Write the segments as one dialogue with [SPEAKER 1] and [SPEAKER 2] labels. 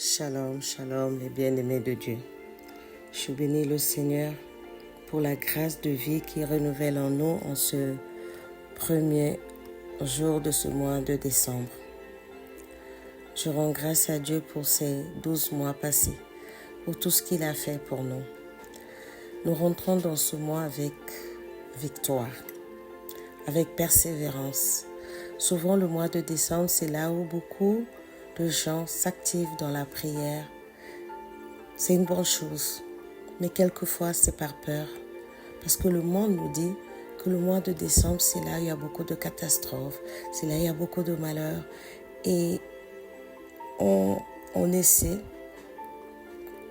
[SPEAKER 1] Shalom, shalom, les bien-aimés de Dieu. Je bénis le Seigneur pour la grâce de vie qui renouvelle en nous en ce premier jour de ce mois de décembre. Je rends grâce à Dieu pour ces 12 mois passés, pour tout ce qu'il a fait pour nous. Nous rentrons dans ce mois avec victoire, avec persévérance. Souvent, le mois de décembre, c'est là où beaucoup de gens s'activent dans la prière. C'est une bonne chose, mais quelquefois c'est par peur. Parce que le monde nous dit que le mois de décembre, c'est là où il y a beaucoup de catastrophes, c'est là où il y a beaucoup de malheurs. Et on essaie,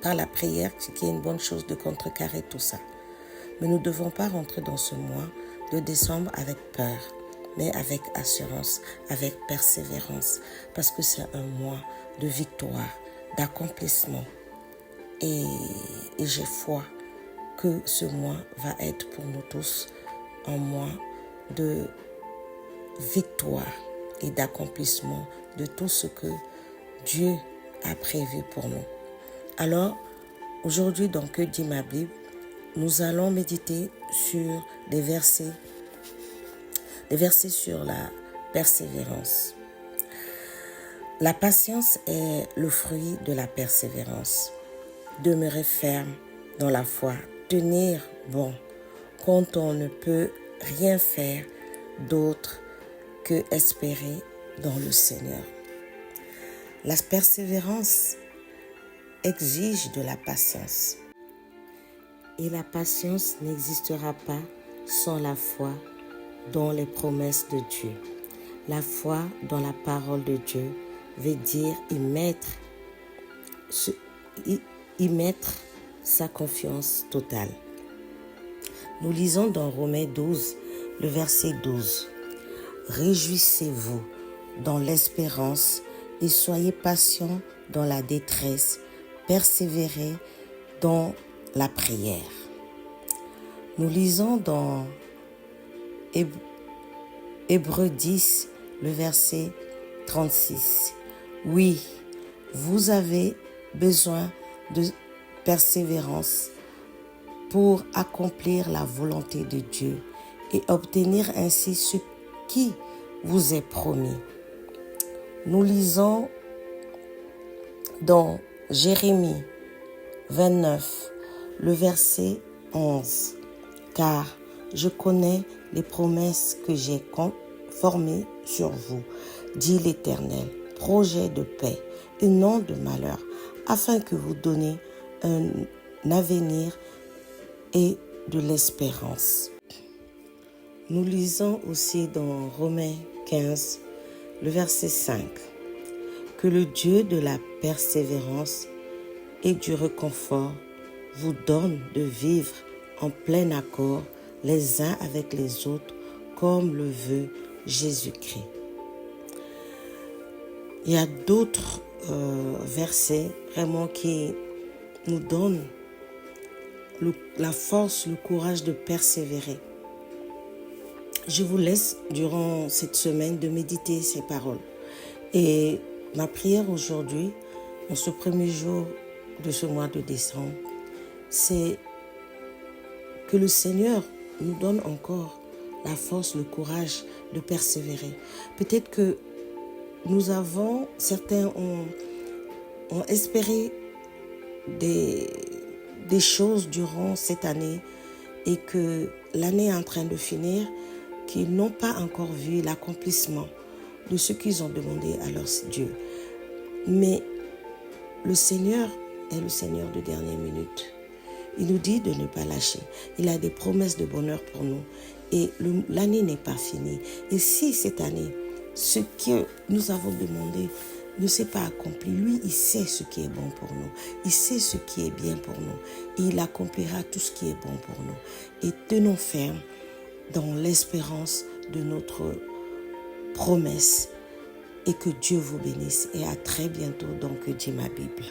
[SPEAKER 1] par la prière, ce qui est une bonne chose, de contrecarrer tout ça. Mais nous ne devons pas rentrer dans ce mois de décembre avec peur, mais avec assurance, avec persévérance, parce que c'est un mois de victoire, d'accomplissement. Et j'ai foi que ce mois va être pour nous tous un mois de victoire et d'accomplissement de tout ce que Dieu a prévu pour nous. Alors, aujourd'hui, dans Que dit ma Bible, nous allons méditer sur des versets sur la persévérance. La patience est le fruit de la persévérance. Demeurer ferme dans la foi, tenir bon quand on ne peut rien faire d'autre que espérer dans le Seigneur. La persévérance exige de la patience. Et la patience n'existera pas sans la foi dans les promesses de Dieu. La foi dans la parole de Dieu veut dire y mettre sa confiance totale. Nous lisons dans Romains 12, le verset 12. Réjouissez-vous dans l'espérance et soyez patients dans la détresse, persévérez dans la prière. Nous lisons dans Hébreux 10, le verset 36. Oui, vous avez besoin de persévérance pour accomplir la volonté de Dieu et obtenir ainsi ce qui vous est promis. Nous lisons dans Jérémie 29, le verset 11. Car je connais les promesses que j'ai formées sur vous, dit l'Éternel, projet de paix et non de malheur, afin que vous donniez un avenir et de l'espérance. Nous lisons aussi dans Romains 15, le verset 5, que le Dieu de la persévérance et du réconfort vous donne de vivre en plein accord les uns avec les autres, comme le veut Jésus-Christ. Il y a d'autres versets vraiment qui nous donnent la force, le courage de persévérer. Je vous laisse durant cette semaine de méditer ces paroles. Et ma prière aujourd'hui, en ce premier jour de ce mois de décembre, c'est que le Seigneur nous donne encore la force, le courage de persévérer. Peut-être que certains ont espéré des choses durant cette année et que l'année est en train de finir, qu'ils n'ont pas encore vu l'accomplissement de ce qu'ils ont demandé à leur Dieu. Mais le Seigneur est le Seigneur de dernière minute. Il nous dit de ne pas lâcher. Il a des promesses de bonheur pour nous. Et l'année n'est pas finie. Et si cette année, ce que nous avons demandé ne s'est pas accompli, lui, il sait ce qui est bon pour nous. Il sait ce qui est bien pour nous. Et il accomplira tout ce qui est bon pour nous. Et tenons ferme dans l'espérance de notre promesse. Et que Dieu vous bénisse. Et à très bientôt dans Que dit ma Bible.